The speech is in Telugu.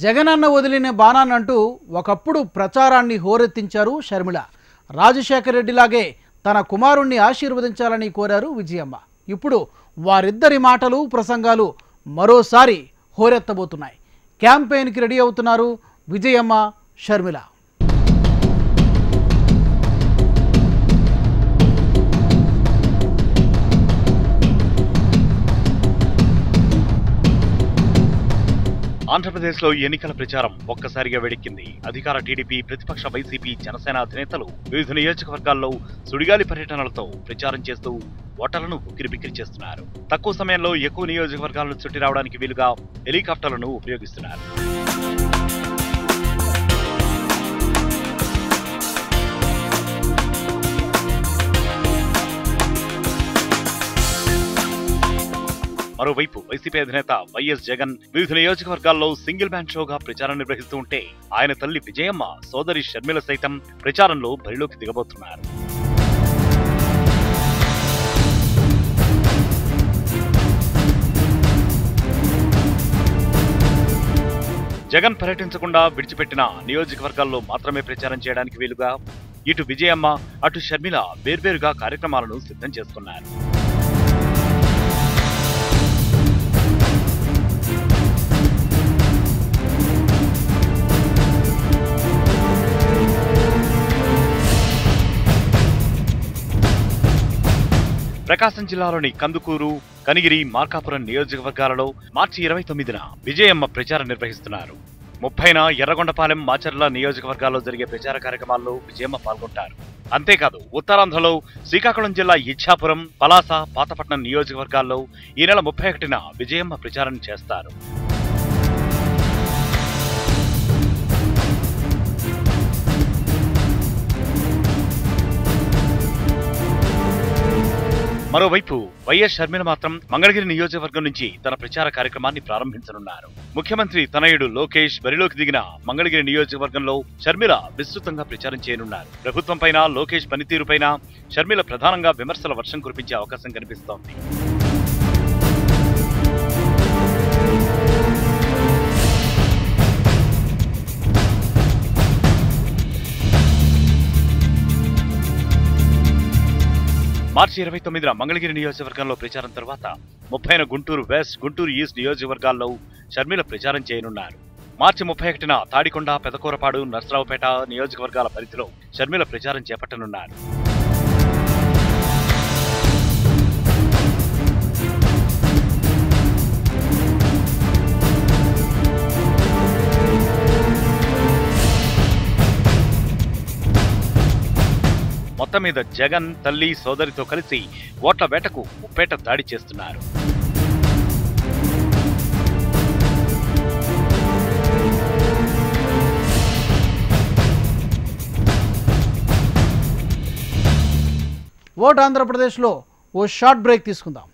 జగనన్న వదిలిన బాణాన్నంటూ ఒకప్పుడు ప్రచారాన్ని హోరెత్తించారు షర్మిల. రాజశేఖర్ రెడ్డిలాగే తన కుమారుణ్ణి ఆశీర్వదించాలని కోరారు విజయమ్మ. ఇప్పుడు వారిద్దరి మాటలు ప్రసంగాలు మరోసారి హోరెత్తబోతున్నాయి. క్యాంపెయిన్కి రెడీ అవుతున్నారు విజయమ్మ, షర్మిల. ఆంధ్రప్రదేశ్లో ఎన్నికల ప్రచారం ఒక్కసారిగా వేడెక్కింది. అధికార టీడీపీ, ప్రతిపక్ష వైసీపీ, జనసేన అధినేతలు వివిధ నియోజకవర్గాల్లో సుడిగాలి పర్యటనలతో ప్రచారం చేస్తూ ఓటర్లను ఉక్కిరిబిక్కిరి చేస్తున్నారు. తక్కువ సమయంలో ఎక్కువ నియోజకవర్గాలను చుట్టి రావడానికి వీలుగా హెలికాప్టర్లను ఉపయోగిస్తున్నారు. మరోవైపు వైసీపీ అధినేత వైఎస్ జగన్ వివిధ నియోజకవర్గాల్లో సింగిల్ మ్యాన్ షోగా ప్రచారం నిర్వహిస్తూ ఉంటే, ఆయన తల్లి విజయమ్మ, సోదరి షర్మిల సైతం ప్రచారంలో బరిలోకి దిగబోతున్నారు. జగన్ పర్యటించకుండా విడిచిపెట్టిన నియోజకవర్గాల్లో మాత్రమే ప్రచారం చేయడానికి వీలుగా ఇటు విజయమ్మ, అటు షర్మిల వేర్వేరుగా కార్యక్రమాలను సిద్ధం చేస్తున్నారు. ప్రకాశం జిల్లాలోని కందుకూరు, కనిగిరి, మార్కాపురం నియోజకవర్గాలలో మార్చి 29న విజయమ్మ ప్రచారం నిర్వహిస్తున్నారు. 30న ఎర్రగొండపాలెం, మాచర్ల నియోజకవర్గాల్లో జరిగే ప్రచార కార్యక్రమాల్లో విజయమ్మ పాల్గొంటారు. అంతేకాదు ఉత్తరాంధ్రలో శ్రీకాకుళం జిల్లా ఇచ్ఛాపురం, పలాస, పాతపట్నం నియోజకవర్గాల్లో ఈ నెల 31న విజయమ్మ ప్రచారం చేస్తారు. మరోవైపు వైఎస్ షర్మిల మాత్రం మంగళగిరి నియోజకవర్గం నుంచి తన ప్రచార కార్యక్రమాన్ని ప్రారంభించనున్నారు. ముఖ్యమంత్రి తనయుడు లోకేష్ బరిలోకి దిగిన మంగళగిరి నియోజకవర్గంలో షర్మిల విస్తృతంగా ప్రచారం చేయనున్నారు. ప్రభుత్వంపైన, లోకేష్ పనితీరుపైన షర్మిల ప్రధానంగా విమర్శల వర్షం కురిపించే అవకాశం కనిపిస్తోంది. మార్చి 29న మంగళగిరి నియోజకవర్గంలో ప్రచారం తర్వాత 30న గుంటూరు వెస్ట్, గుంటూరు ఈస్ట్ నియోజకవర్గాల్లో షర్మిల ప్రచారం చేయనున్నారు. మార్చి 31న తాడికొండ, పెదకూరపాడు, నర్సరావుపేట నియోజకవర్గాల పరిధిలో షర్మిల ప్రచారం చేపట్టనున్నారు. మొత్తం మీద జగన్ తల్లి, సోదరితో కలిసి ఓట్ల వేటకు ముప్పేట దాడి చేస్తున్నారు. ఓట్ ఆంధ్రప్రదేశ్లో ఓ షార్ట్ బ్రేక్ తీసుకుందాం.